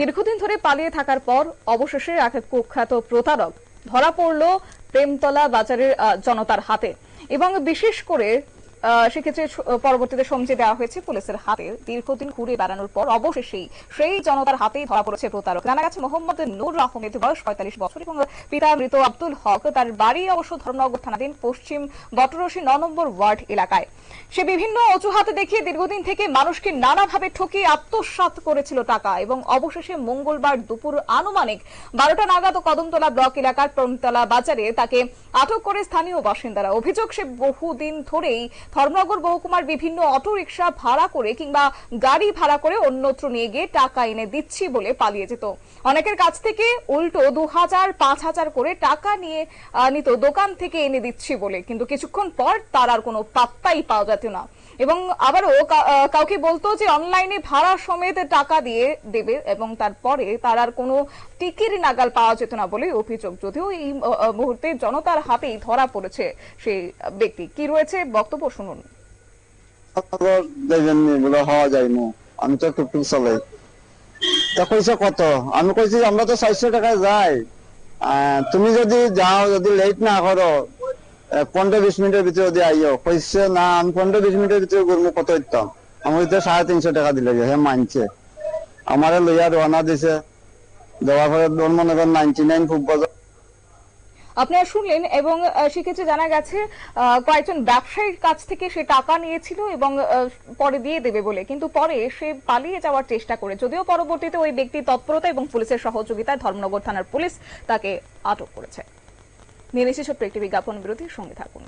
দীর্ঘদিন ধরে পালিয়ে থাকার পর অবশেষে এক কুখ্যাত প্রতারক ধরা পড়ল প্রেমতলা বাজারের জনতার হাতে এবং বিশেষ করে সেক্ষেত্রে পরবর্তীতে সমঝে দেওয়া হয়েছে পুলিশের হাতে। দীর্ঘদিন ঘুরে বেড়ানোর পর অবশেষেই সেই জনতার হাতেই ধরা পড়েছে প্রতারক। জানা গেছে মোহাম্মদ নূর আহমেদ, বয়স ৪৫ বছর এবং পিতা মৃত আব্দুল হক। তার বাড়ি অবশ্য ধর্মনগর থানাধীন পশ্চিম বটরশী ৯ নম্বর ওয়ার্ড এলাকায়। সে বিভিন্ন অজুহাত দেখিয়ে দীর্ঘদিন থেকে মানুষকে নানাভাবে ঠকিয়ে আত্মসাৎ করেছিল টাকা এবং অবশেষে মঙ্গলবার দুপুর আনুমানিক ১২টা নাগাদ কদমতলা ব্লক এলাকার প্রেমতলা বাজারে তাকে আটক করে স্থানীয় বাসিন্দারা। অভিযোগ, সে বহুদিন ধরেই ধর্মনগর মহকুমার বিভিন্ন অটো রিক্সা ভাড়া করে কিংবা গাড়ি ভাড়া করে অন্যত্র নিয়ে গিয়ে টাকা এনে দিচ্ছি বলে পালিয়ে যেত। অনেকের কাছ থেকে উল্টো ২০০০, ৫০০০ করে টাকা নিয়ে নিত দোকান থেকে এনে দিচ্ছি বলে, কিন্তু কিছুক্ষণ পর তার আর কোনো পাত্তাই পাওয়া যেত না এবং আবারও কাউকে বলতো যে অনলাইনে ভাড়া সমেত টাকা দিয়ে দেবে এবং তারপরে তার আর কোনো টিকির নাগাল পাওয়া যেত না বলে অভিযোগ। যদিও এই মুহূর্তে জনতার হাতেই ধরা পড়েছে সেই ব্যক্তি। কি রয়েছে বক্তব্য শুনুন। আমি তো টুকটুক চালাই, তা কইছে কত? আমি কইছি আমরা তো ৪০০ টাকায় যাই, তুমি যদি যাও, যদি লেট না করো ১৫-২০ মিনিটের ভিতরে যদি আইও। কইছে না, আমি ১৫-২০ মিনিটের ভিতরে ঘুরবো, কত দিতাম? আমি তো ৩৫০ টাকা দিলে হে মানছে। আমারে লইয়া রওনা দিছে, দেওয়ার পরে মনে করেন 99 খুব বাজার। আপনারা শুনলেন এবং সেক্ষেত্রে জানা গেছে কয়েকজন ব্যবসায়ীর কাছ থেকে সে টাকা নিয়েছিল এবং পরে দিয়ে দেবে বলে, কিন্তু পরে সে পালিয়ে যাওয়ার চেষ্টা করে। যদিও পরবর্তীতে ওই ব্যক্তির তৎপরতা এবং পুলিশের সহযোগিতায় ধর্মনগর থানার পুলিশ তাকে আটক করেছে। নিয়ে নিচ্ছে ছোট্ট একটি বিজ্ঞাপন বিরতির সঙ্গে থাকুন।